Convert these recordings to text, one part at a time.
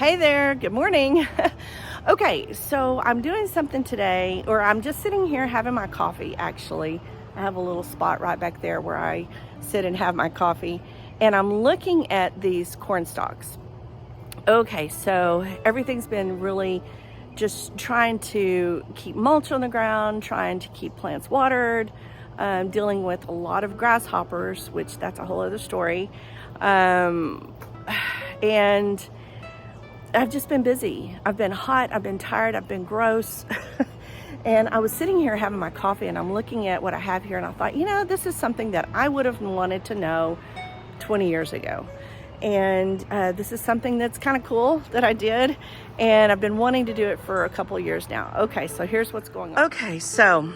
Hey there, good morning. Okay, so I'm doing something today, or I'm just sitting here having my coffee actually. I have a little spot right back there where I sit and have my coffee, and I'm looking at these corn stalks. Okay, so everything's been really just trying to keep mulch on the ground, trying to keep plants watered, dealing with a lot of grasshoppers, which that's a whole other story. And I've just been busy. I've been hot, I've been tired, I've been gross. And I was sitting here having my coffee and I'm looking at what I have here and I thought, this is something that I would have wanted to know 20 years ago. And this is something that's kind of cool that I did. And I've been wanting to do it for a couple of years now. Okay, so here's what's going on. Okay, so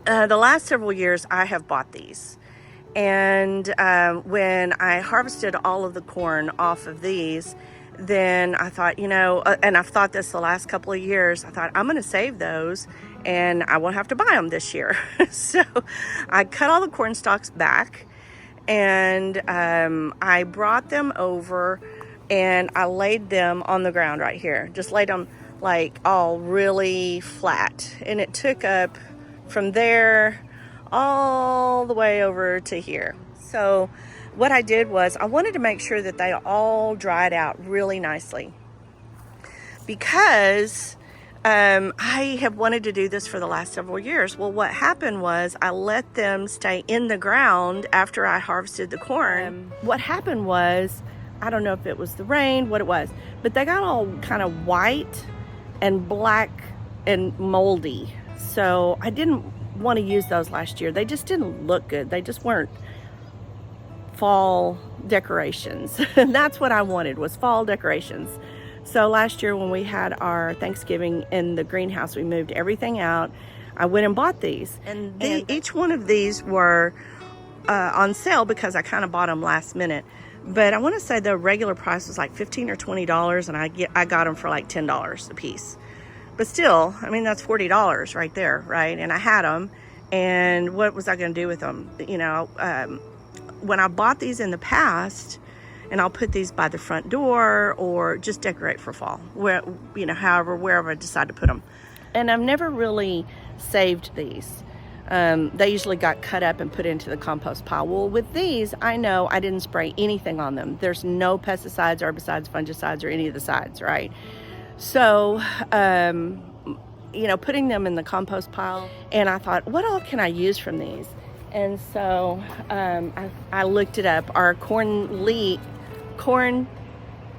the last several years I have bought these. And when I harvested all of the corn off of these, then I thought, and I've thought this the last couple of years, I thought I'm going to save those and I won't have to buy them this year. So I cut all the corn stalks back and I brought them over and I laid them on the ground right here. Just laid them like all really flat. And it took up from there all the way over to here. So what I did was I wanted to make sure that they all dried out really nicely because I have wanted to do this for the last several years. Well, what happened was I let them stay in the ground after I harvested the corn. What happened was, I don't know if it was the rain, what it was, but they got all kind of white and black and moldy. So I didn't want to use those last year. They just didn't look good. They just weren't fall decorations. And that's what I wanted, was fall decorations. So last year when we had our Thanksgiving in the greenhouse, we moved everything out. I went and bought these. And each one of these were on sale because I kind of bought them last minute. But I want to say the regular price was like $15 or $20 and I got them for like $10 a piece. But still, I mean, that's $40 right there, right? And I had them, and what was I going to do with them? When I bought these in the past, and I'll put these by the front door or just decorate for fall, wherever I decide to put them. And I've never really saved these. They usually got cut up and put into the compost pile. Well, with these, I know I didn't spray anything on them. There's no pesticides, herbicides, fungicides, or any of the sides, right? So, putting them in the compost pile, and I thought, what all can I use from these? And so I looked it up. Are corn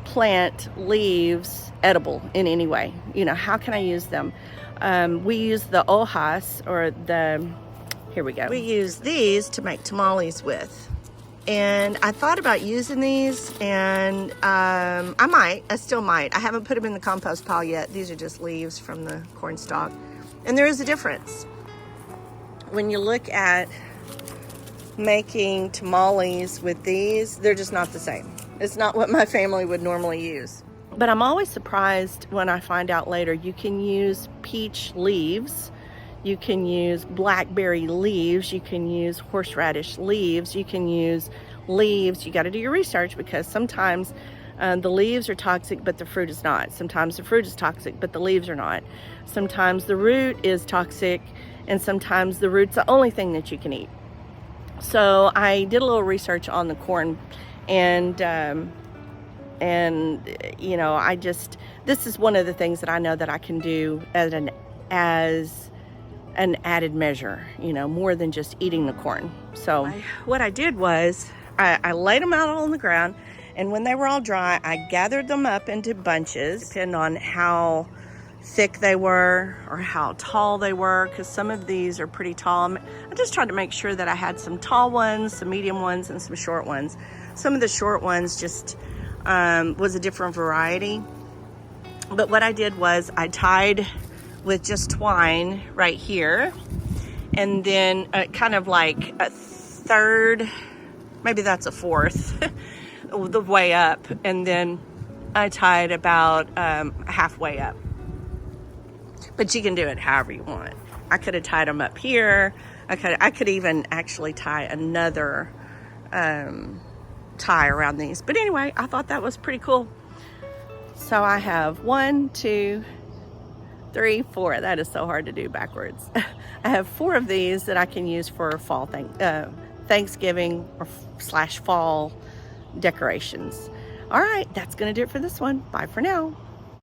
plant leaves edible in any way? How can I use them? We use the hojas, or here we go. We use these to make tamales with. And I thought about using these, and I still might. I haven't put them in the compost pile yet. These are just leaves from the corn stalk. And there is a difference. When you look at making tamales with these, they're just not the same. It's not what my family would normally use. But I'm always surprised when I find out later you can use peach leaves, you can use blackberry leaves, you can use horseradish leaves, you can use leaves. You got to do your research because sometimes the leaves are toxic but the fruit is not. Sometimes the fruit is toxic but the leaves are not. Sometimes the root is toxic and sometimes the root's the only thing that you can eat. So I did a little research on the corn, and this is one of the things that I know that I can do as an added measure, more than just eating the corn. So what I did was I laid them out on the ground, and when they were all dry, I gathered them up into bunches, depending on how thick they were or how tall they were, because some of these are pretty tall. I just tried to make sure that I had some tall ones, some medium ones, and some short ones. Some of the short ones just was a different variety. But what I did was I tied with just twine right here, and then kind of like a third, maybe that's a fourth, the way up, and then I tied about halfway up. But you can do it however you want. I could have tied them up here. I could even actually tie another tie around these. But anyway, I thought that was pretty cool. So I have 1, 2, 3, 4. That is so hard to do backwards. I have 4 of these that I can use for fall Thanksgiving or /fall decorations. All right, that's going to do it for this one. Bye for now.